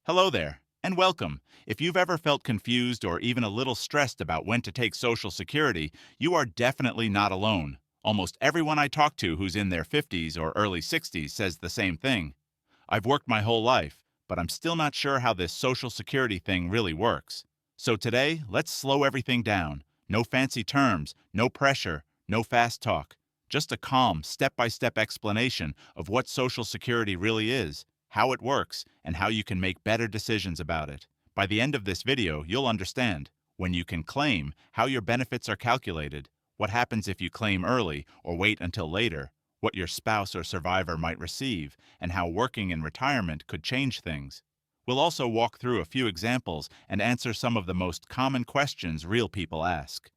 Hello there, and welcome. If you've ever felt confused or even a little stressed about when to take Social Security, you are definitely not alone. Almost everyone I talk to who's in their 50s or early 60s says the same thing. I've worked my whole life, but I'm still not sure how this Social Security thing really works. So today, let's slow everything down. No fancy terms, no pressure, no fast talk. Just a calm, step-by-step explanation of what Social Security really is, how it works, and how you can make better decisions about it. By the end of this video, you'll understand when you can claim, how your benefits are calculated, what happens if you claim early or wait until later, what your spouse or survivor might receive, and how working in retirement could change things. We'll also walk through a few examples and answer some of the most common questions real people ask.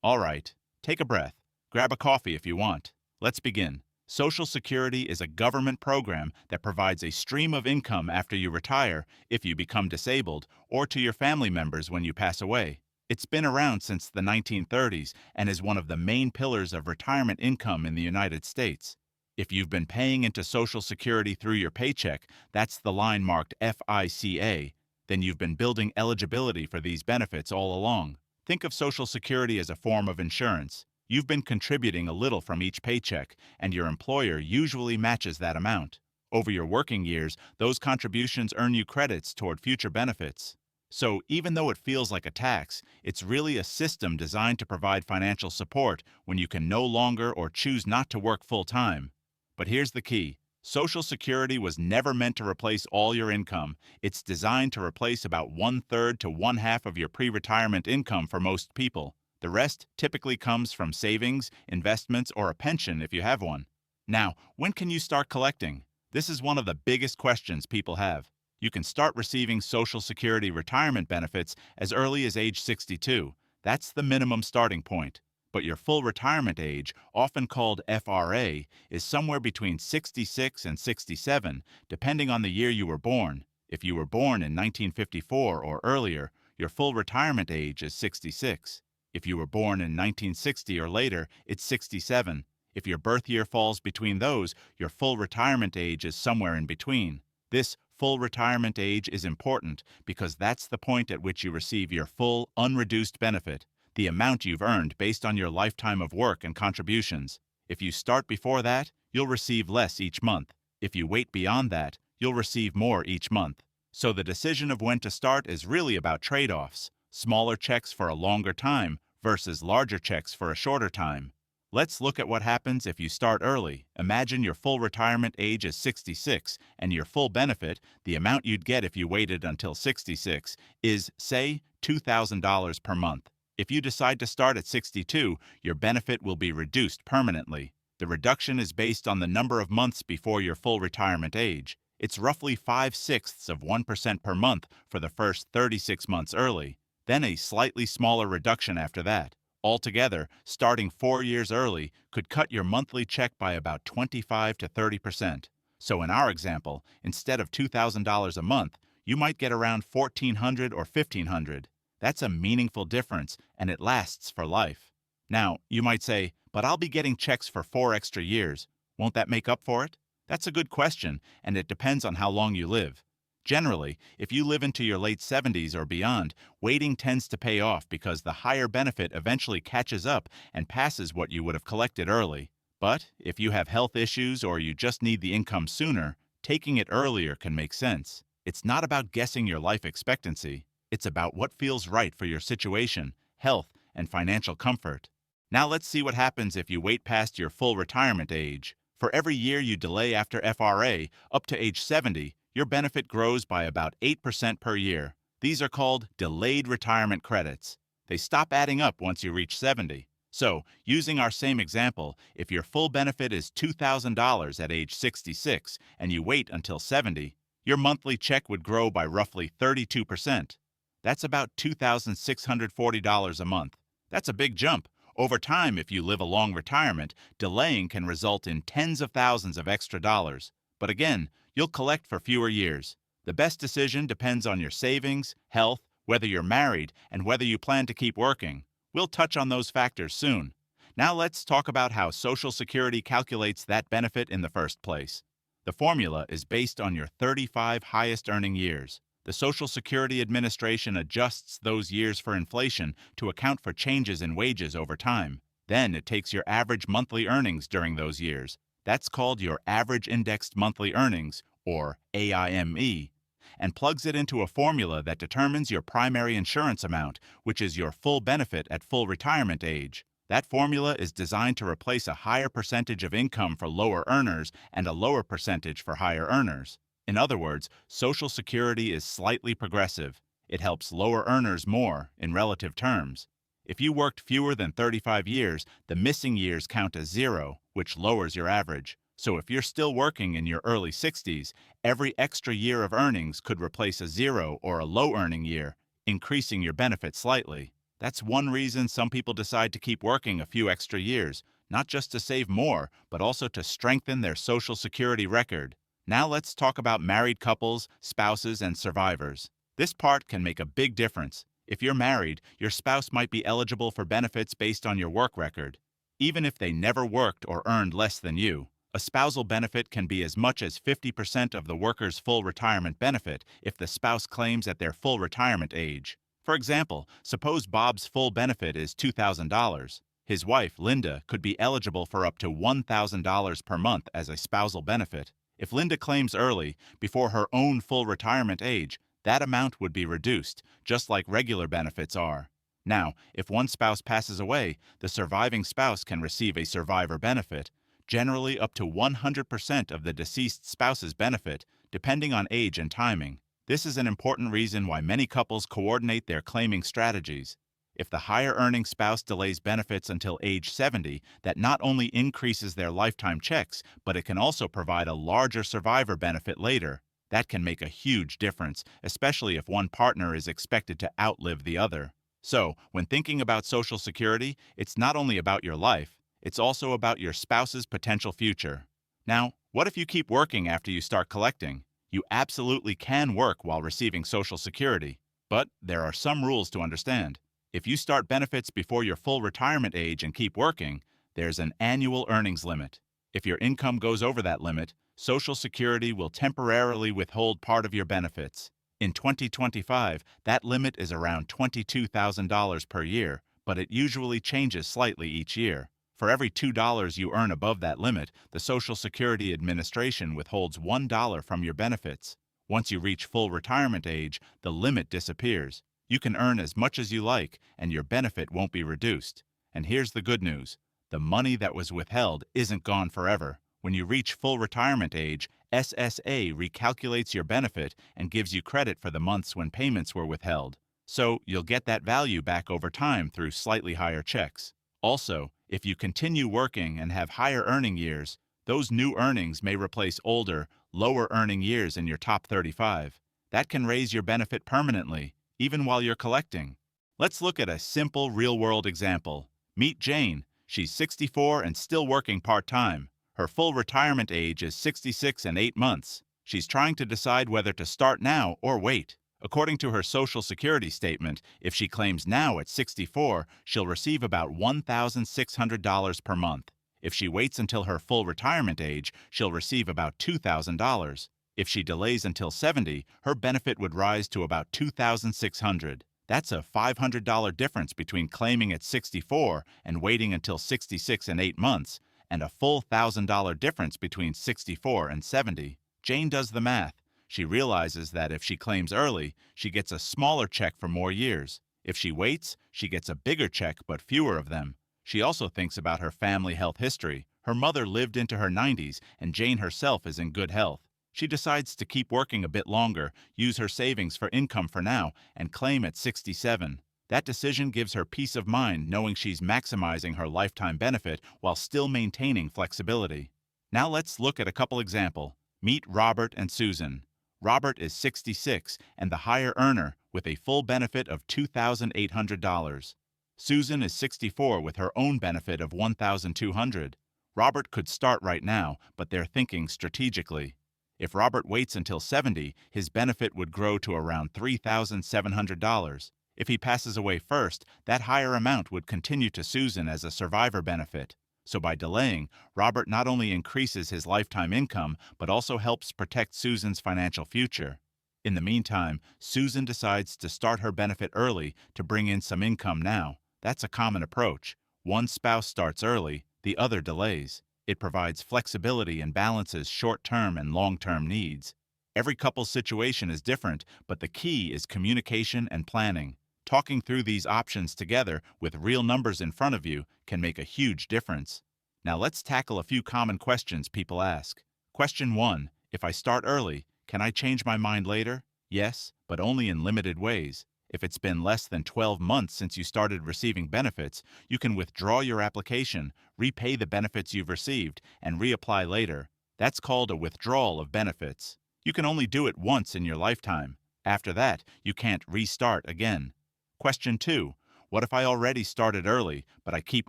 All right, take a breath. Grab a coffee if you want. Let's begin. Social Security is a government program that provides a stream of income after you retire, if you become disabled, or to your family members when you pass away. It's been around since the 1930s and is one of the main pillars of retirement income in the United States. If you've been paying into Social Security through your paycheck, that's the line marked FICA, then you've been building eligibility for these benefits all along. Think of Social Security as a form of insurance. You've been contributing a little from each paycheck, and your employer usually matches that amount. Over your working years, those contributions earn you credits toward future benefits. So even though it feels like a tax, it's really a system designed to provide financial support when you can no longer or choose not to work full-time. But here's the key. Social Security was never meant to replace all your income. It's designed to replace about 1/3 to 1/2 of your pre-retirement income for most people. The rest typically comes from savings, investments, or a pension if you have one. Now, when can you start collecting? This is one of the biggest questions people have. You can start receiving Social Security retirement benefits as early as age 62. That's the minimum starting point. But your full retirement age, often called FRA, is somewhere between 66 and 67, depending on the year you were born. If you were born in 1954 or earlier, your full retirement age is 66. If you were born in 1960 or later, it's 67. If your birth year falls between those, your full retirement age is somewhere in between. This full retirement age is important because that's the point at which you receive your full, unreduced benefit, the amount you've earned based on your lifetime of work and contributions. If you start before that, you'll receive less each month. If you wait beyond that, you'll receive more each month. So the decision of when to start is really about trade-offs, smaller checks for a longer time versus larger checks for a shorter time. Let's look at what happens if you start early. Imagine your full retirement age is 66, and your full benefit, the amount you'd get if you waited until 66, is, say, $2,000 per month. If you decide to start at 62, your benefit will be reduced permanently. The reduction is based on the number of months before your full retirement age. It's roughly 5/6 of 1% per month for the first 36 months early, then a slightly smaller reduction after that. Altogether, starting 4 years early could cut your monthly check by about 25 to 30%. So in our example, instead of $2,000 a month, you might get around $1,400 or $1,500. That's a meaningful difference, and it lasts for life. Now, you might say, but I'll be getting checks for 4 extra years. Won't that make up for it? That's a good question, and it depends on how long you live. Generally, if you live into your late 70s or beyond, waiting tends to pay off because the higher benefit eventually catches up and passes what you would have collected early. But if you have health issues or you just need the income sooner, taking it earlier can make sense. It's not about guessing your life expectancy. It's about what feels right for your situation, health, and financial comfort. Now let's see what happens if you wait past your full retirement age. For every year you delay after FRA, up to age 70, your benefit grows by about 8% per year. These are called delayed retirement credits. They stop adding up once you reach 70. So, using our same example, if your full benefit is $2,000 at age 66 and you wait until 70, your monthly check would grow by roughly 32%. That's about $2,640 a month. That's a big jump. Over time, if you live a long retirement, delaying can result in tens of thousands of extra dollars. But again, you'll collect for fewer years. The best decision depends on your savings, health, whether you're married, and whether you plan to keep working. We'll touch on those factors soon. Now let's talk about how Social Security calculates that benefit in the first place. The formula is based on your 35 highest earning years. The Social Security Administration adjusts those years for inflation to account for changes in wages over time. Then it takes your average monthly earnings during those years. That's called your average indexed monthly earnings, or AIME, and plugs it into a formula that determines your primary insurance amount, which is your full benefit at full retirement age. That formula is designed to replace a higher percentage of income for lower earners and a lower percentage for higher earners. In other words, Social Security is slightly progressive. It helps lower earners more in relative terms. If you worked fewer than 35 years, the missing years count as zero, which lowers your average. So if you're still working in your early 60s, every extra year of earnings could replace a zero or a low earning year, increasing your benefit slightly. That's one reason some people decide to keep working a few extra years, not just to save more, but also to strengthen their Social Security record. Now let's talk about married couples, spouses, and survivors. This part can make a big difference. If you're married, your spouse might be eligible for benefits based on your work record, even if they never worked or earned less than you. A spousal benefit can be as much as 50% of the worker's full retirement benefit if the spouse claims at their full retirement age. For example, suppose Bob's full benefit is $2,000. His wife, Linda, could be eligible for up to $1,000 per month as a spousal benefit. If Linda claims early, before her own full retirement age, that amount would be reduced, just like regular benefits are. Now, if one spouse passes away, the surviving spouse can receive a survivor benefit, generally up to 100% of the deceased spouse's benefit, depending on age and timing. This is an important reason why many couples coordinate their claiming strategies. If the higher-earning spouse delays benefits until age 70, that not only increases their lifetime checks, but it can also provide a larger survivor benefit later. That can make a huge difference, especially if one partner is expected to outlive the other. So, when thinking about Social Security, it's not only about your life, it's also about your spouse's potential future. Now, what if you keep working after you start collecting? You absolutely can work while receiving Social Security, but there are some rules to understand. If you start benefits before your full retirement age and keep working, there's an annual earnings limit. If your income goes over that limit, Social Security will temporarily withhold part of your benefits. In 2025, that limit is around $22,000 per year, but it usually changes slightly each year. For every $2 you earn above that limit, the Social Security Administration withholds $1 from your benefits. Once you reach full retirement age, the limit disappears. You can earn as much as you like, and your benefit won't be reduced. And here's the good news. The money that was withheld isn't gone forever. When you reach full retirement age, SSA recalculates your benefit and gives you credit for the months when payments were withheld. So you'll get that value back over time through slightly higher checks. Also, if you continue working and have higher earning years, those new earnings may replace older, lower earning years in your top 35. That can raise your benefit permanently, even while you're collecting. Let's look at a simple real-world example. Meet Jane. She's 64 and still working part-time. Her full retirement age is 66 and 8 months. She's trying to decide whether to start now or wait. According to her Social Security statement, if she claims now at 64, she'll receive about $1,600 per month. If she waits until her full retirement age, she'll receive about $2,000. If she delays until 70, her benefit would rise to about $2,600. That's a $500 difference between claiming at 64 and waiting until 66 and 8 months, and a full $1,000 difference between 64 and 70. Jane does the math. She realizes that if she claims early, she gets a smaller check for more years. If she waits, she gets a bigger check but fewer of them. She also thinks about her family health history. Her mother lived into her 90s, and Jane herself is in good health. She decides to keep working a bit longer, use her savings for income for now, and claim at 67. That decision gives her peace of mind knowing she's maximizing her lifetime benefit while still maintaining flexibility. Now let's look at a couple examples. Meet Robert and Susan. Robert is 66 and the higher earner with a full benefit of $2,800. Susan is 64 with her own benefit of $1,200. Robert could start right now, but they're thinking strategically. If Robert waits until 70, his benefit would grow to around $3,700. If he passes away first, that higher amount would continue to Susan as a survivor benefit. So by delaying, Robert not only increases his lifetime income, but also helps protect Susan's financial future. In the meantime, Susan decides to start her benefit early to bring in some income now. That's a common approach. One spouse starts early, the other delays. It provides flexibility and balances short-term and long-term needs. Every couple's situation is different, but the key is communication and planning. Talking through these options together with real numbers in front of you can make a huge difference. Now let's tackle a few common questions people ask. Question 1. If I start early, can I change my mind later? Yes, but only in limited ways. If it's been less than 12 months since you started receiving benefits, you can withdraw your application, repay the benefits you've received, and reapply later. That's called a withdrawal of benefits. You can only do it once in your lifetime. After that, you can't restart again. Question 2. What if I already started early, but I keep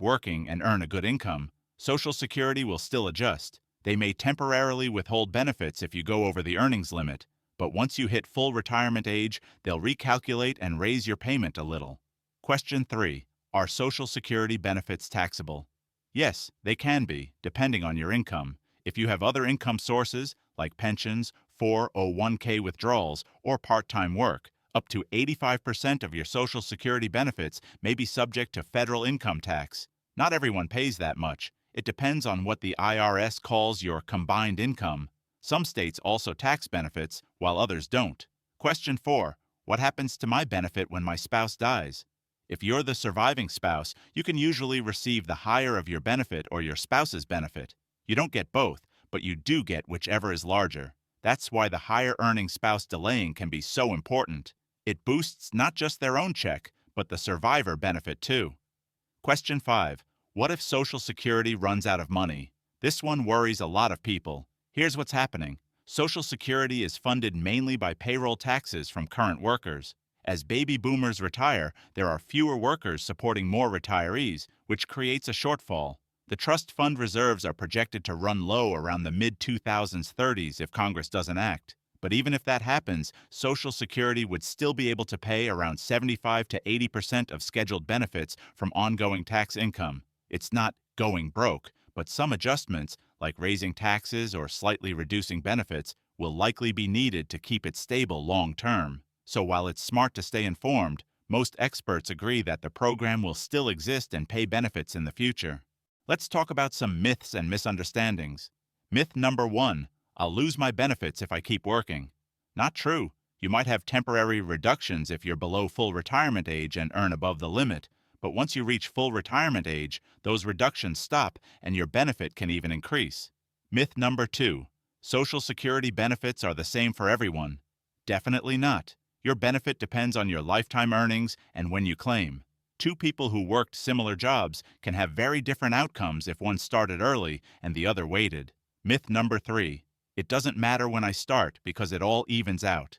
working and earn a good income? Social Security will still adjust. They may temporarily withhold benefits if you go over the earnings limit, but once you hit full retirement age, they'll recalculate and raise your payment a little. Question 3. Are Social Security benefits taxable? Yes, they can be, depending on your income. If you have other income sources, like pensions, 401k withdrawals, or part-time work, up to 85% of your Social Security benefits may be subject to federal income tax. Not everyone pays that much. It depends on what the IRS calls your combined income. Some states also tax benefits, while others don't. Question 4. What happens to my benefit when my spouse dies? If you're the surviving spouse, you can usually receive the higher of your benefit or your spouse's benefit. You don't get both, but you do get whichever is larger. That's why the higher earning spouse delaying can be so important. It boosts not just their own check, but the survivor benefit too. Question 5. What if Social Security runs out of money? This one worries a lot of people. Here's what's happening. Social Security is funded mainly by payroll taxes from current workers. As baby boomers retire, there are fewer workers supporting more retirees, which creates a shortfall. The trust fund reserves are projected to run low around the mid-2030s if Congress doesn't act. But even if that happens, Social Security would still be able to pay around 75 to 80% of scheduled benefits from ongoing tax income. It's not going broke, but some adjustments, like raising taxes or slightly reducing benefits, will likely be needed to keep it stable long term. So while it's smart to stay informed, most experts agree that the program will still exist and pay benefits in the future. Let's talk about some myths and misunderstandings. Myth number 1. I'll lose my benefits if I keep working. Not true. You might have temporary reductions if you're below full retirement age and earn above the limit, but once you reach full retirement age, those reductions stop and your benefit can even increase. Myth number 2. Social Security benefits are the same for everyone. Definitely not. Your benefit depends on your lifetime earnings and when you claim. Two people who worked similar jobs can have very different outcomes if one started early and the other waited. Myth number 3. It doesn't matter when I start because it all evens out.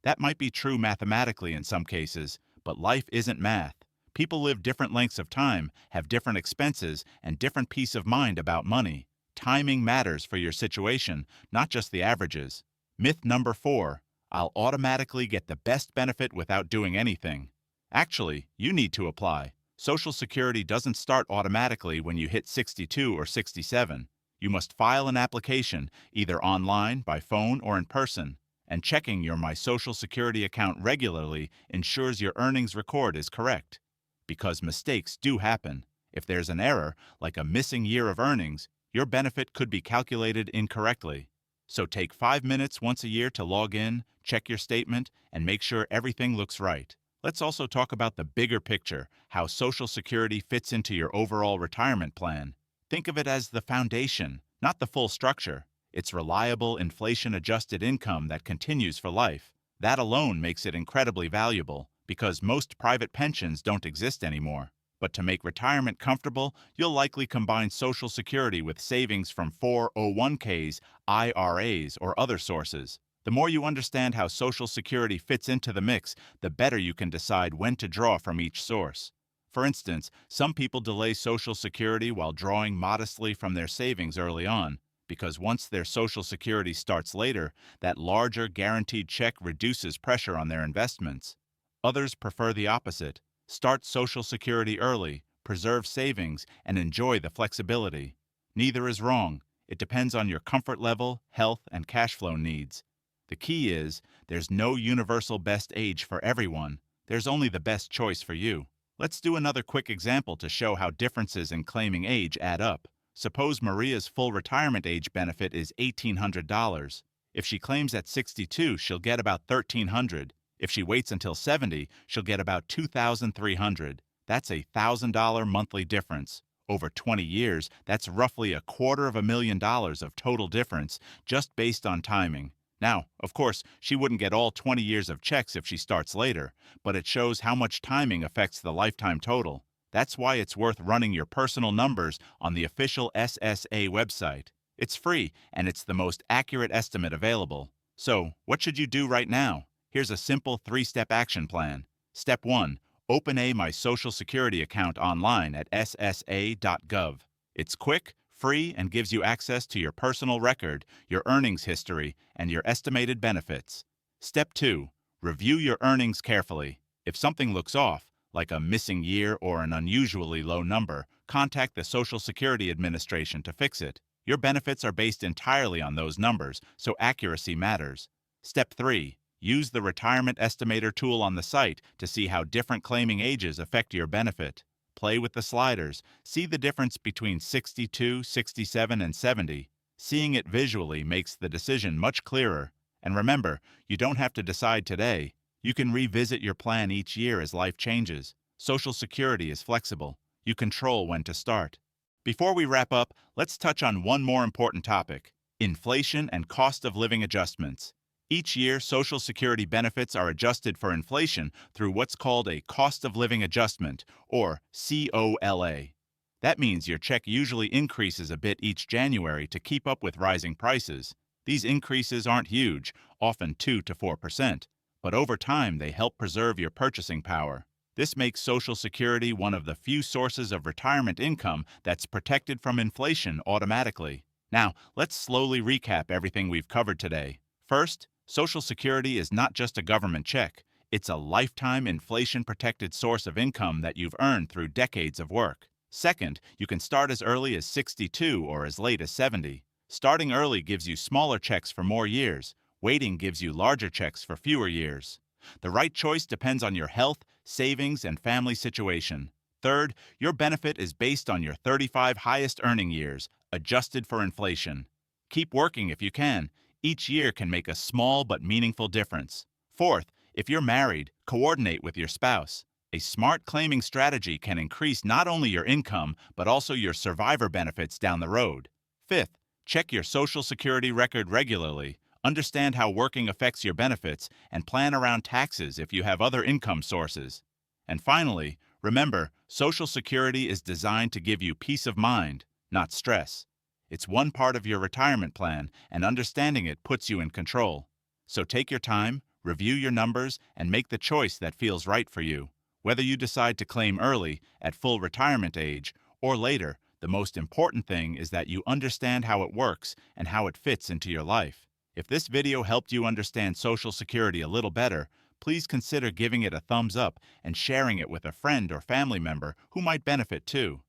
That might be true mathematically in some cases, but life isn't math. People live different lengths of time, have different expenses, and different peace of mind about money. Timing matters for your situation, not just the averages. Myth number 4. I'll automatically get the best benefit without doing anything. Actually, you need to apply. Social Security doesn't start automatically when you hit 62 or 67. You must file an application, either online, by phone, or in person, and checking your My Social Security account regularly ensures your earnings record is correct. Because mistakes do happen. If there's an error, like a missing year of earnings, your benefit could be calculated incorrectly. So take 5 minutes once a year to log in, check your statement, and make sure everything looks right. Let's also talk about the bigger picture, how Social Security fits into your overall retirement plan. Think of it as the foundation, not the full structure. It's reliable, inflation-adjusted income that continues for life. That alone makes it incredibly valuable, because most private pensions don't exist anymore. But to make retirement comfortable, you'll likely combine Social Security with savings from 401ks, IRAs, or other sources. The more you understand how Social Security fits into the mix, the better you can decide when to draw from each source. For instance, some people delay Social Security while drawing modestly from their savings early on, because once their Social Security starts later, that larger guaranteed check reduces pressure on their investments. Others prefer the opposite. Start Social Security early, preserve savings, and enjoy the flexibility. Neither is wrong. It depends on your comfort level, health, and cash flow needs. The key is there's no universal best age for everyone. There's only the best choice for you. Let's do another quick example to show how differences in claiming age add up. Suppose Maria's full retirement age benefit is $1,800. If she claims at 62, she'll get about $1,300. If she waits until 70, she'll get about $2,300. That's a $1,000 monthly difference. Over 20 years, that's roughly $250,000 of total difference just based on timing. Now, of course, she wouldn't get all 20 years of checks if she starts later, but it shows how much timing affects the lifetime total. That's why it's worth running your personal numbers on the official SSA website. It's free, and it's the most accurate estimate available. So, what should you do right now? Here's a simple 3-step action plan. Step 1. Open my Social Security account online at ssa.gov. It's quick, free, and gives you access to your personal record, your earnings history, and your estimated benefits. Step 2. Review your earnings carefully. If something looks off, like a missing year or an unusually low number, contact the Social Security Administration to fix it. Your benefits are based entirely on those numbers, so accuracy matters. Step 3. Use the Retirement Estimator tool on the site to see how different claiming ages affect your benefit. Play with the sliders. See the difference between 62, 67, and 70. Seeing it visually makes the decision much clearer. And remember, you don't have to decide today. You can revisit your plan each year as life changes. Social Security is flexible. You control when to start. Before we wrap up, let's touch on one more important topic: inflation and cost of living adjustments. Each year, Social Security benefits are adjusted for inflation through what's called a cost of living adjustment, or COLA. That means your check usually increases a bit each January to keep up with rising prices. These increases aren't huge, often 2 to 4%, but over time they help preserve your purchasing power. This makes Social Security one of the few sources of retirement income that's protected from inflation automatically. Now, let's slowly recap everything we've covered today. First, Social Security is not just a government check. It's a lifetime inflation-protected source of income that you've earned through decades of work. Second, you can start as early as 62 or as late as 70. Starting early gives you smaller checks for more years. Waiting gives you larger checks for fewer years. The right choice depends on your health, savings, and family situation. Third, your benefit is based on your 35 highest earning years, adjusted for inflation. Keep working if you can. Each year can make a small but meaningful difference. Fourth, if you're married, coordinate with your spouse. A smart claiming strategy can increase not only your income, but also your survivor benefits down the road. Fifth, check your Social Security record regularly. Understand how working affects your benefits, and plan around taxes if you have other income sources. And finally, remember, Social Security is designed to give you peace of mind, not stress. It's one part of your retirement plan, and understanding it puts you in control. So take your time, review your numbers, and make the choice that feels right for you. Whether you decide to claim early, at full retirement age, or later, the most important thing is that you understand how it works and how it fits into your life. If this video helped you understand Social Security a little better, please consider giving it a thumbs up and sharing it with a friend or family member who might benefit too.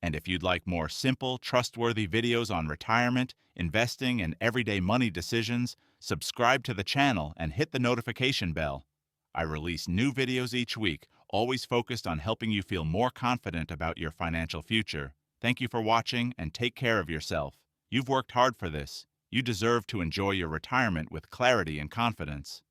And if you'd like more simple, trustworthy videos on retirement, investing, and everyday money decisions, subscribe to the channel and hit the notification bell. I release new videos each week, always focused on helping you feel more confident about your financial future. Thank you for watching, and take care of yourself. You've worked hard for this. You deserve to enjoy your retirement with clarity and confidence.